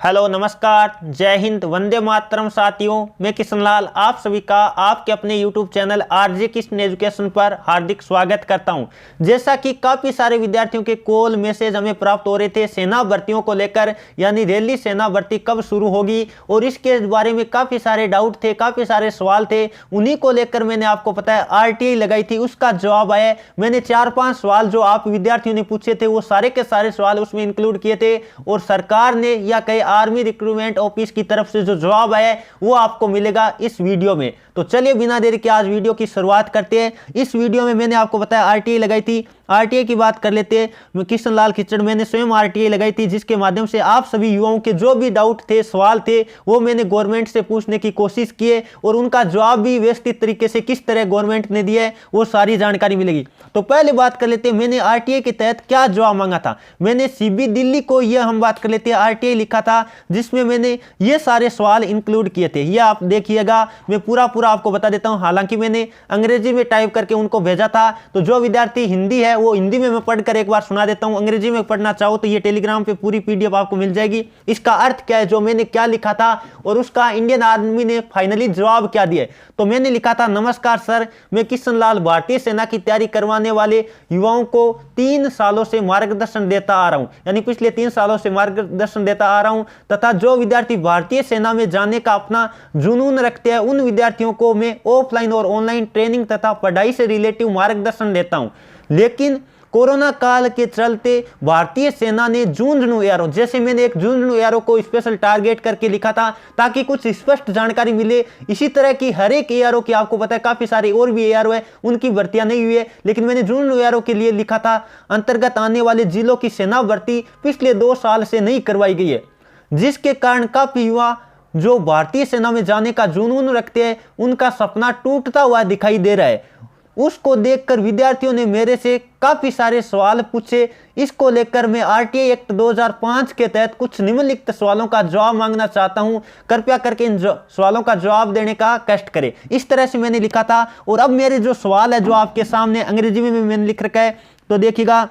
Hello नमस्कार जय हिंद वंदे मातरम साथियों, मैं किशन लाल आप सभी का आपके अपने YouTube channel RJ Kishan education पर हार्दिक स्वागत करता हूं। जैसा कि काफ़ी सारे विद्यार्थियों के कॉल मैसेज हमें प्राप्त हो रहे थे सेना भर्तियों को लेकर, यानी रैली सेना भर्ती कब शुरू होगी और इसके बारे में काफ़ी सारे डाउट थे, काफ़ी सारे सवाल थे। उन्हीं को लेकर मैंने आपको पता है आरटीआई लगाई थी, उसका जवाब आया। मैंने 4-5 सवाल जो आप विद्यार्थियों ने पूछे थे वो सारे के सारे सवाल उसमें इंक्लूड किए थे और सरकार ने या कई आर्मी रिक्रूटमेंट ऑफिस की तरफ से जो जवाब आया है वो आपको मिलेगा इस वीडियो में। तो चलिए बिना देरी के आज वीडियो की शुरुआत करते हैं। इस वीडियो में मैंने आपको बताया आरटीआई लगाई थी। आरटीआई की बात कर लेते हैं। किशन लाल खिचड़ मैंने स्वयं आरटीआई लगाई थी, जिसके माध्यम से आप सभी युवाओं के जो भी डाउट थे, सवाल थे, वो मैंने गवर्नमेंट से पूछने की कोशिश की है और उनका जवाब भी व्यवस्थित तरीके से किस तरह गवर्नमेंट ने दिया है वो सारी जानकारी मिलेगी। तो पहले बात कर लेते हैं मैंने आरटीआई के तहत क्या जवाब मांगा था। मैंने सीबी दिल्ली को यह हम बात कर लेते हैं आरटीआई लिखा था, जिसमें मैंने ये सारे सवाल इंक्लूड किए थे। ये आप देखिएगा, मैं पूरा आपको बता देता हूं। हालांकि मैंने अंग्रेजी में टाइप करके उनको भेजा था, तो जो विद्यार्थी हिंदी है वो हिंदी में मैं पढ़कर एक बार सुना देता हूं। अंग्रेजी में पढ़ना चाहो तो ये टेलीग्राम पे पूरी पीडीएफ आपको मिल जाएगी। इसका अर्थ क्या है, जो मैंने क्या लिखा था और उसका इंडियन आर्मी ने फाइनली जवाब क्या दिया। तो मैंने लिखा था, नमस्कार सर, मैं किशन लाल भारतीय सेना की तैयारी करवाने वाले युवाओं को 3 सालों से मार्गदर्शन देता आ रहा हूं, यानी पिछले 3 सालों से मार्गदर्शन देता आ रहा हूं, तथा जो विद्यार्थी भारतीय सेना में जाने का अपना जुनून रखते हैं उन विद्यार्थियों को मैं ऑफलाइन और ऑनलाइन ट्रेनिंग तथा पढ़ाई से रिलेटिव मार्गदर्शन देता हूं। लेकिन कोरोना काल के चलते भारतीय सेना ने झुंझुनू एआरओ, जैसे मैंने एक झुंझुनू एआरओ को स्पेशल टारगेट करके लिखा था ताकि कुछ स्पष्ट जानकारी मिले। इसी तरह की हर एक एआरओ की आपको पता है काफी सारे और भी एआरओ है, उनकी भर्तियां नहीं हुई है, लेकिन मैंने झुंझुनू एआरओ के लिए लिखा था अंतर्गत आने वाले जिलों की सेना भर्ती पिछले 2 साल से नहीं करवाई गई है, जिसके कारण काफी युवा जो भारतीय सेना में जाने का जुनून रखते हैं उनका सपना टूटता हुआ दिखाई दे रहा है। उसको देखकर विद्यार्थियों ने मेरे से काफी सारे सवाल पूछे। इसको लेकर मैं आरटीआई एक्ट 2005 के तहत कुछ निम्नलिखित सवालों का जवाब मांगना चाहता हूं। कृपया करके इन सवालों का जवाब देने का कष्ट करें। इस तरह से मैंने लिखा था और अब मेरे जो सवाल है जो आपके सामने अंग्रेजी में मैंने लिख रखा है, तो देखिएगा।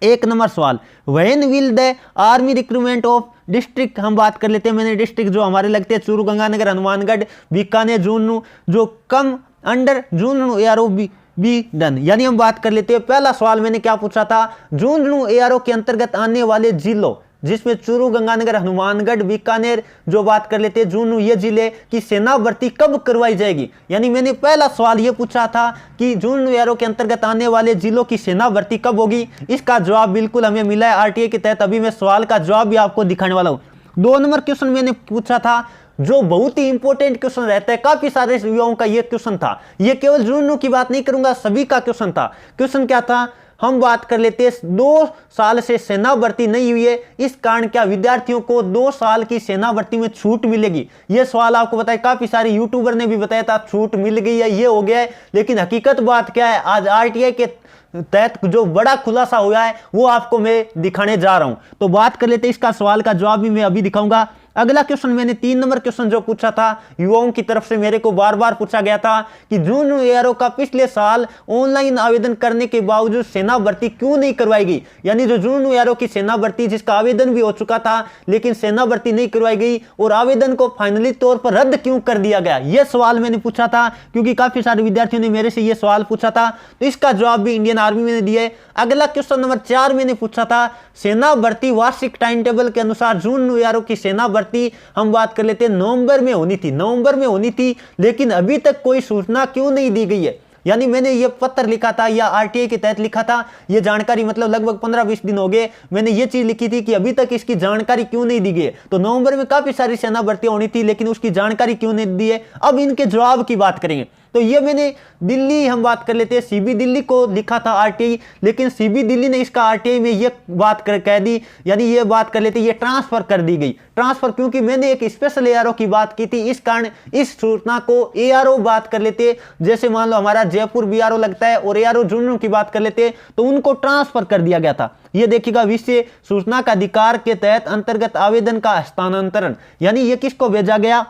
1 नंबर सवाल, when will the army recruitment of district, हम बात कर लेते हैं। मैंने डिस्ट्रिक्ट जो हमारे लगते हैं चूरू, गंगानगर, हनुमानगढ़, बीकानेर, झुंझुनू, जो come under Jhunjhunu ARO be done, यानी हम बात कर लेते हैं। पहला सवाल मैंने क्या पूछा था, झुंझुनू एआरओ के अंतर्गत आने वाले जिलों, जिसमें चूरू, गंगानगर, हनुमानगढ़, बीकानेर, जो बात कर लेते हैं झुंझुनू, ये जिले की सेना भर्ती कब करवाई जाएगी। यानी मैंने पहला सवाल ये पूछा था कि झुंझुनू एआरओ के अंतर्गत आने वाले जिलों की सेना भर्ती कब होगी। इसका जवाब बिल्कुल हमें मिला है आरटीआई के तहत। अभी मैं सवाल का जवाब भी आपको दिखाने वाला हूं। 2 नंबर क्वेश्चन मैंने पूछा था जो बहुत ही इंपॉर्टेंट क्वेश्चन रहता है, काफी सारे युवाओं का ये क्वेश्चन था। ये केवल झुंझुनू की बात नहीं करूंगा, सभी का क्वेश्चन था। क्वेश्चन क्या था, हम बात कर लेते हैं 2 साल से सेना भर्ती नहीं हुई है, इस कारण क्या विद्यार्थियों को 2 साल की सेना भर्ती में छूट मिलेगी। यह सवाल आपको बताया, काफी सारे यूट्यूबर ने भी बताया था छूट मिल गई है, ये हो गया है। लेकिन हकीकत बात क्या है, आज आरटीआई के तहत जो बड़ा खुलासा हुआ है वो आपको मैं दिखाने जा रहा हूं। तो बात कर लेते हैं, इसका सवाल का जवाब भी मैं अभी दिखाऊंगा। अगला क्वेश्चन मैंने 3 नंबर क्वेश्चन जो पूछा था युवाओं की तरफ से, मेरे को बार बार पूछा गया था कि झुंझुनू एआरओ का पिछले साल ऑनलाइन आवेदन करने के बावजूद सेना भर्ती क्यों नहीं करवाई गई। यानी जो झुंझुनू एआरओ की सेना भर्ती जिसका आवेदन भी हो चुका था लेकिन सेना भर्ती नहीं करवाई गई और आवेदन को फाइनली तौर पर रद्द क्यों कर दिया गया। यह सवाल मैंने पूछा था क्योंकि काफी सारे विद्यार्थियों ने मेरे से यह सवाल पूछा था, तो इसका जवाब भी इंडियन आर्मी ने दिया है। अगला क्वेश्चन नंबर 4 मैंने पूछा था, सेना भर्ती वार्षिक टाइम टेबल के अनुसार झुंझुनू एआरओ की सेना भर्ती हम बात कर लेते हैं नवंबर में होनी थी, लेकिन अभी तक कोई सूचना क्यों नहीं दी गई है। यानी मैंने ये पत्र लिखा था या आरटीआई के तहत लिखा था, ये जानकारी मतलब लगभग 15-20 दिन हो गए मैंने ये चीज लिखी थी कि अभी तक इसकी जानकारी क्यों नहीं दी गई है। तो नवंबर में काफी सारी सेना भर्तियां होनी थी लेकिन उसकी जानकारी क्यों नहीं दी है। अब इनके जवाब की बात करेंगे। तो ये मैंने दिल्ली, हम बात कर लेते हैं सीबी दिल्ली को लिखा था आरटीआई, लेकिन सीबी दिल्ली ने इसका आरटीआई में ये बात कह दी, यानी ये बात कर लेते ये ट्रांसफर कर दी गई। ट्रांसफर क्योंकि मैंने एक स्पेशल एआरओ की बात की थी, इस कारण इस सूचना को एआरओ बात कर लेते, जैसे मान लो हमारा जयपुर बीआरओ लगता है और एआरओ झुंझुनू की बात कर लेते तो उनको ट्रांसफर कर दिया गया था। ये देखिएगा, विषय सूचना का अधिकार के तहत अंतर्गत आवेदन का हस्तांतरण, यानी ये किसको भेजा गया,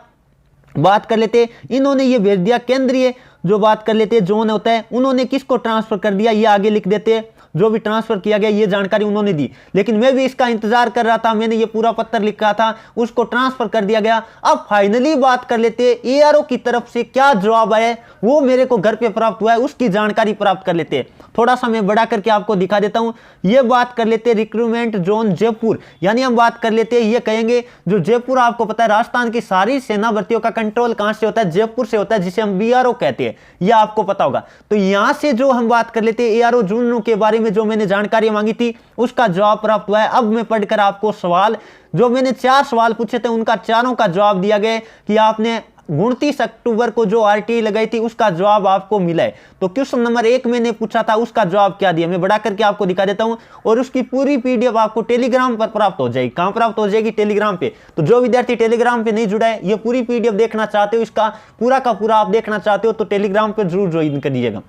बात कर लेते इन्होंने ये भेज दिया केंद्रीय, जो बात कर लेते जोन होता है, उन्होंने किसको ट्रांसफर कर दिया, ये आगे लिख देते जो भी ट्रांसफर किया गया ये जानकारी उन्होंने दी, लेकिन मैं भी इसका इंतजार कर रहा था, मैंने ये पूरा पत्र लिखा था, उसको ट्रांसफर कर दिया गया। अब फाइनली बात कर लेते एआरओ की तरफ से क्या जवाब आया, वो मेरे को घर पे प्राप्त हुआ है, उसकी जानकारी प्राप्त कर लेते। थोड़ा सा मैं बड़ा करके आपको दिखा देता हूं। ये बात कर लेते रिक्रूटमेंट जोन जयपुर, यानी हम बात कर लेते ये कहेंगे जो जयपुर, आपको पता है राजस्थान की सारी सेना भर्तियों का कंट्रोल कहां से होता है, जयपुर से होता है, जिसे हम बीआरओ कहते हैं, यह आपको पता होगा। तो यहां से जो हम बात कर लेते एआरओ झुंझुनू के बारे में जो मैंने जानकारी मांगी थी उसका जवाब प्राप्त हुआ है। अब मैं पढ़कर आपको सवाल, जो मैंने 4 सवाल पूछे थे उनका चारों का जवाब दिया गया कि आपने 29 अक्टूबर को जो आरटीआई लगाई थी उसका जवाब आपको मिला है। तो क्वेश्चन नंबर 1 मैंने पूछा था उसका जवाब क्या दिया, मैं बड़ा करके आपको दिखा देता हूं, और उसकी पूरी पीडीएफ आपको टेलीग्राम पर प्राप्त हो जाएगी। कहां प्राप्त हो जाएगी? टेलीग्राम पे। तो जो विद्यार्थी टेलीग्राम पे नहीं जुड़ा है, ये पूरी पीडीएफ देखना चाहते हो, इसका पूरा का पूरा आप देखना चाहते हो, तो टेलीग्राम पर जरूर ज्वाइन करिएगा।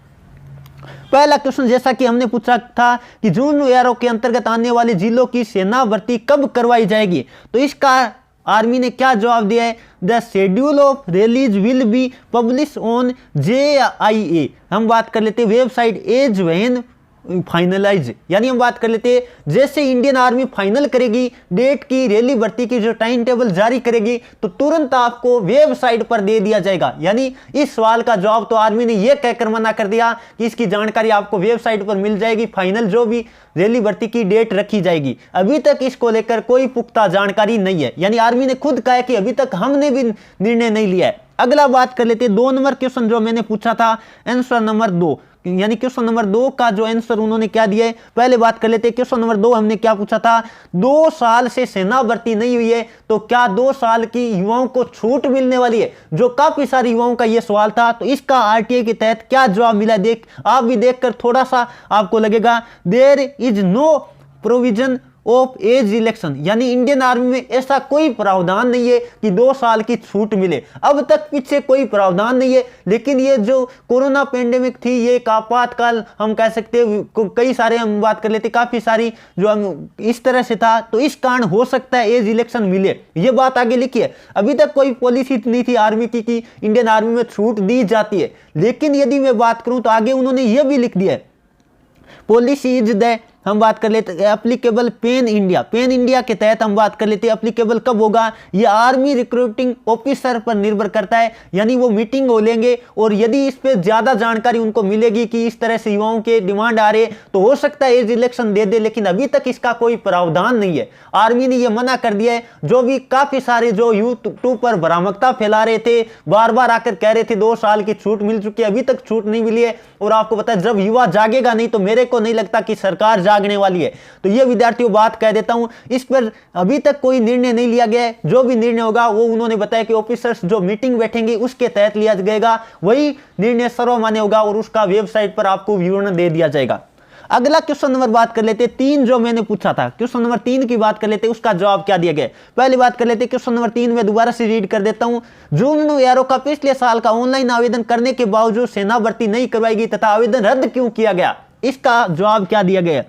पहला क्वेश्चन जैसा कि हमने पूछा था कि झुंझुनू एआरओ के अंतर्गत आने वाले जिलों की सेना भर्ती कब करवाई जाएगी, तो इसका आर्मी ने क्या जवाब दिया है? The schedule of release will be publish on JIA। हम बात कर लेते वेबसाइट एज व्हेन फाइनलाइज, यानी हम बात कर लेते जैसे इंडियन आर्मी फाइनल करेगी डेट की, रैली भर्ती की जो टाइम टेबल जारी करेगी, तो तुरंत आपको वेबसाइट पर दे दिया जाएगा। यानी इस सवाल का जवाब तो आर्मी ने यह कहकर मना कर दिया कि इसकी जानकारी आपको वेबसाइट पर मिल जाएगी, फाइनल जो भी रैली भर्ती की डेट रखी जाएगी। अभी तक इसको लेकर कोई पुख्ता जानकारी नहीं है, यानी आर्मी ने खुद कहा है कि अभी तक हमने भी निर्णय नहीं लिया है। अगला बात कर लेते 2 नंबर क्वेश्चन जो मैंने पूछा था, आंसर नंबर 2, यानी क्वेश्चन नंबर 2 का जो आंसर उन्होंने क्या दिया है। पहले बात कर लेते क्वेश्चन नंबर 2 हमने क्या पूछा था, 2 साल से सेना भर्ती नहीं हुई है, तो क्या 2 साल की युवाओं को छूट मिलने वाली है? जो काफी सारे युवाओं का यह सवाल था, तो इसका आरटीआई के तहत क्या जवाब मिला, देख आप भी देखकर थोड़ा सा आपको लगेगा, there is no provision of age election, यानी इंडियन आर्मी में ऐसा कोई प्रावधान नहीं है कि 2 साल की छूट मिले। अब तक पीछे कोई प्रावधान नहीं है, लेकिन ये जो कोरोना पेंडेमिक थी ये एक आपातकाल हम कह सकते हैं, कई सारे हम बात कर लेते काफी सारी जो हम इस तरह से था, तो इस कारण हो सकता है एज इलेक्शन मिले, ये बात आगे लिखी है। अभी तक कोई पॉलिसी नहीं थी आर्मी की कि इंडियन आर्मी में छूट दी जाती है, लेकिन यदि मैं बात करूं तो आगे उन्होंने यह भी लिख दिया है, पॉलिसी इज द, हम बात कर लेते एप्लीकेबल पेन इंडिया के तहत हम बात कर लेते हैं। एप्लीकेबल कब होगा? ये आर्मी रिक्रूटिंग ऑफिसर पर निर्भर करता है, यानी वो मीटिंग हो लेंगे और यदि इस पे ज्यादा जानकारी उनको मिलेगी कि इस तरह से युवाओं के डिमांड आ रहे, तो हो सकता है एज इलेक्शन दे दे, लेकिन अभी तक इसका कोई प्रावधान नहीं है। आर्मी ने यह मना कर दिया है। जो भी काफी सारे जो यूट्यूब पर भ्रामकता फैला रहे थे, बार बार आकर कह रहे थे 2 साल की छूट मिल चुकी है, अभी तक छूट नहीं मिली है। और आपको पता है जब युवा जागेगा नहीं तो मेरे को नहीं लगता कि सरकार जागने वाली है। तो ये विद्यार्थियों बात कह देता हूं, इस पर अभी तक कोई निर्णय नहीं लिया गया है। जो भी निर्णय होगा वो उन्होंने बताया कि ऑफिसर्स जो मीटिंग बैठेंगे उसके तहत लिया जाएगा, वही निर्णय सर्वमान्य होगा और उसका वेबसाइट पर आपको विवरण दे दिया जाएगा। अगला क्वेश्चन नंबर बात कर लेते 3 जो मैंने पूछा था, क्वेश्चन नंबर 3 की बात कर लेते, उसका जवाब क्या दिया गया। पहली बात कर लेते क्वेश्चन नंबर 3 में दोबारा से रीड कर देता हूं। झुंझुनू एआरओ का पिछले साल का ऑनलाइन आवेदन करने के बावजूद सेना भर्ती नहीं करवाई गई तथा आवेदन रद्द क्यों किया गया, इसका जवाब क्या दिया गया।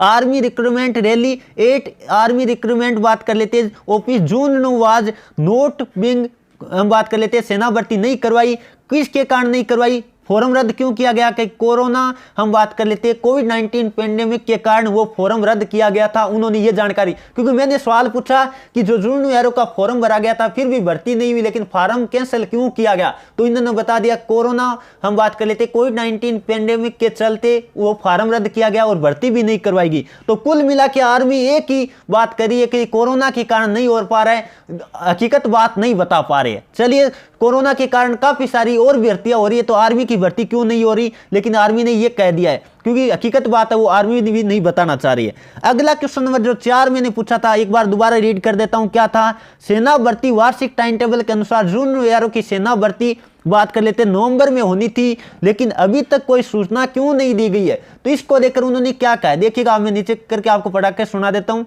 Army recruitment rally 8 army recruitment बात कर लेते हैं, office Jhunjhunu was not being, हम बात कर लेते हैं सेना भर्ती नहीं करवाई, किसके कारण नहीं करवाई, फॉर्म रद्द क्यों किया गया कि कोरोना, हम बात कर लेते हैं कोविड-19 पेंडेमिक के कारण वो फॉर्म रद्द किया गया था। उन्होंने ये जानकारी, क्योंकि मैंने सवाल पूछा कि जो झुंझुनू एआरओ का फॉर्म भरा गया था फिर भी भर्ती नहीं हुई, लेकिन फॉर्म कैंसिल क्यों किया गया, तो इन्होंने बता दिया कोरोना, हम बात कर लेते कोविड-19 पेंडेमिक के चलते वो फॉर्म रद्द किया गया और भर्ती भी नहीं करवाएगी। तो कुल मिला के आर्मी एक ही बात करी है कि कोरोना के कारण नहीं हो पा रहा है, हकीकत बात नहीं बता पा रहे हैं। चलिए, कोरोना के कारण काफी सारी और भर्तियां हो रही है, तो आर्मी की भर्ती क्यों नहीं हो रही, लेकिन आर्मी ने यह कह दिया है, क्योंकि हकीकत बात है वो आर्मी भी नहीं बताना चाह रही है। अगला क्वेश्चन नंबर जो 4 मैंने पूछा था, एक बार दोबारा रीड कर देता हूं, क्या था, सेना भर्ती वार्षिक टाइम टेबल के अनुसार झुंझुनू एआरओ की सेना भर्ती बात कर लेते नवंबर में होनी थी, लेकिन अभी तक कोई सूचना क्यों नहीं दी गई है। तो इसको लेकर उन्होंने क्या कहा, देखिएगा मैं नीचे करके आपको पढ़ा के सुना देता हूं।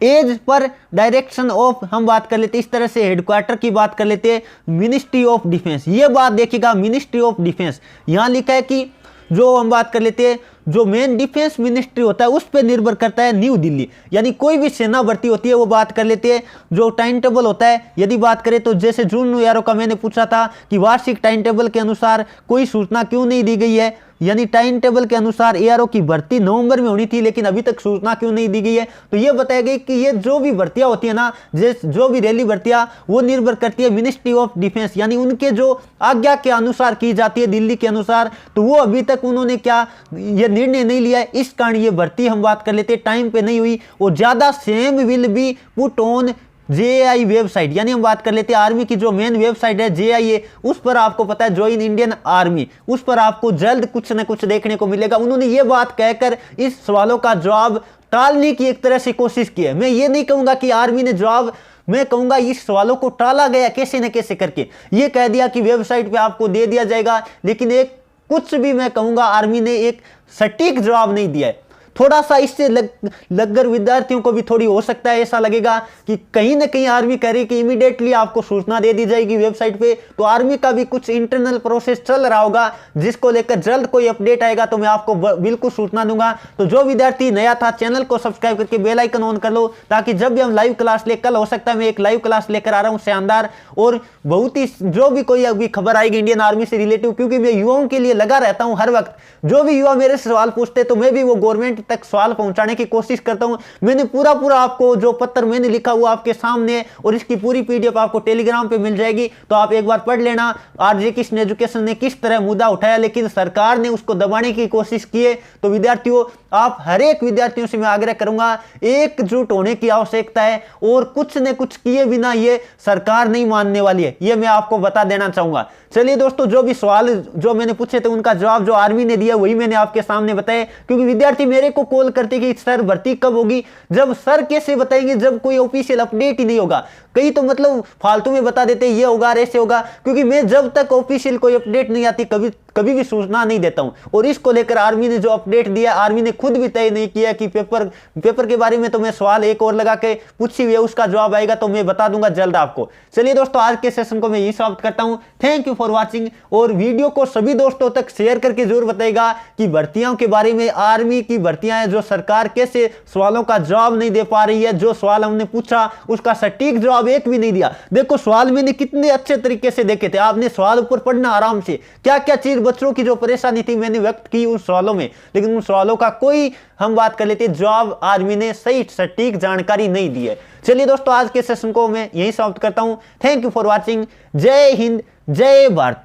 एज पर डायरेक्शन ऑफ, हम बात कर लेते इस तरह से हेडक्वार्टर की बात कर लेते हैं, मिनिस्ट्री ऑफ डिफेंस, ये बात देखिएगा मिनिस्ट्री ऑफ डिफेंस, यहां लिखा है कि जो हम बात कर लेते हैं जो मेन डिफेंस मिनिस्ट्री होता है उस पर निर्भर करता है न्यू दिल्ली, यानी कोई भी सेना भर्ती होती है वो बात कर लेते हैं जो टाइम टेबल होता है। यदि बात करें तो जैसे झुंझुनू एआरओ का मैंने पूछा था कि वार्षिक टाइम टेबल के अनुसार कोई सूचना क्यों नहीं दी गई है, यानी टाइम टेबल के अनुसार एआरओ की भर्ती नवंबर में होनी थी, लेकिन अभी तक सूचना क्यों नहीं दी गई है। तो ये बताया गया कि ये जो भी भर्तियां होती है ना, जो भी रैली भर्तियां, वो निर्भर करती है मिनिस्ट्री ऑफ डिफेंस, यानी उनके जो आज्ञा के अनुसार की जाती है, दिल्ली के अनुसार। तो वो अभी तक उन्होंने क्या ये निर्णय नहीं लिया है, इस कारण ये भर्ती हम बात कर लेते हैं टाइम पे नहीं हुई। और ज्यादा same will be put on JAI website, यानी हम बात कर लेते हैं आर्मी की जो मेन वेबसाइट है JIA, उस पर आपको पता है ज्वाइन इंडियन आर्मी, उस पर आपको जल्द कुछ न कुछ देखने को मिलेगा। उन्होंने ये बात कहकर इस सवालों का जवाब टालने की एक तरह से कोशिश की है। मैं ये नहीं कहूंगा कि आर्मी ने जवाब, मैं कहूंगा इस सवालों को टाला गया कैसे न कैसे करके। ये कह दिया कि वेबसाइट पे आपको दे दिया जाएगा, लेकिन एक कुछ भी मैं कहूंगा आर्मी ने एक सटीक जवाब नहीं दिया है। थोड़ा सा इससे लगकर विद्यार्थियों को भी थोड़ी हो सकता है ऐसा लगेगा कि कहीं ना कहीं आर्मी कह रही कि इमीडिएटली आपको सूचना दे दी जाएगी वेबसाइट पे। तो आर्मी का भी कुछ इंटरनल प्रोसेस चल रहा होगा, जिसको लेकर जल्द कोई अपडेट आएगा तो मैं आपको बिल्कुल सूचना दूंगा। तो जो विद्यार्थी नया था, चैनल को सब्सक्राइब करके बेल आइकन ऑन कर लो, ताकि जब भी हम लाइव क्लास ले, कल हो सकता है मैं एक लाइव क्लास लेकर आ रहा हूं शानदार, और बहुत ही जो भी कोई अभी खबर आएगी इंडियन आर्मी से रिलेटिव, क्योंकि मैं युवाओं के लिए लगा रहता हूं हर वक्त। जो भी युवा मेरे से सवाल पूछते तो मैं भी वो गवर्नमेंट तक सवाल पहुंचाने की कोशिश करता हूं। मैंने पूरा आपको जो पत्र मैंने लिखा हुआ आपके सामने, और इसकी पूरी PDF आपको टेलीग्राम पे मिल जाएगी, तो आप एक बार पढ़ लेना। आरजे कृष्ण एजुकेशन ने किस तरह मुद्दा उठाया, लेकिन सरकार ने उसको दबाने की कोशिश की है। तो विद्यार्थियों, आप हर एक विद्यार्थियों से मैं आग्रह करूंगा, एकजुट होने की आवश्यकता है, और कुछ न कुछ किए बिना ये सरकार नहीं मानने वाली है, ये मैं आपको बता देना चाहूंगा। चलिए दोस्तों, जो भी सवाल जो मैंने पूछे थे उनका जवाब जो आर्मी ने दिया वही मैंने आपके सामने बताया। क्योंकि विद्यार्थी मेरे को कॉल करते कि सर भर्ती कब होगी, जब सर कैसे बताएंगे जब कोई ऑफिशियल अपडेट ही नहीं होगा। कई तो मतलब फालतू में बता देते ये होगा ऐसे होगा, क्योंकि मैं जब तक ऑफिशियल कोई अपडेट नहीं आती कभी भी सूचना नहीं देता हूं। और इसको लेकर आर्मी ने जो अपडेट दिया, आर्मी ने खुद भी तय नहीं किया कि पेपर के बारे में तो मैं सवाल एक और लगा के पूछी हुई है, उसका जवाब आएगा तो मैं बता दूंगा जल्द आपको। चलिए दोस्तों, आज के सेशन को मैं यही समाप्त करता हूं। थैंक यू फॉर वॉचिंग, और वीडियो को सभी दोस्तों तक शेयर करके जरूर बताएगा कि भर्तियों के बारे में, आर्मी की भर्तियां हैं जो सरकार कैसे सवालों का जवाब नहीं दे पा रही है। जो सवाल हमने पूछा उसका सटीक जवाब एक भी नहीं दिया। देखो सवाल मैंने कितने अच्छे तरीके से देखे थे, आपने सवाल ऊपर पढ़ना आराम से, क्या क्या चीज बच्चों की जो परेशानी थी मैंने व्यक्त की उन सवालों में, लेकिन उन सवालों का कोई हम बात कर लेते जवाब आर्मी ने सही सटीक जानकारी नहीं दी है। चलिए दोस्तों, आज के सेशन को मैं यहीं समाप्त करता हूं। Thank you for watching. जय हिंद, जय भारत।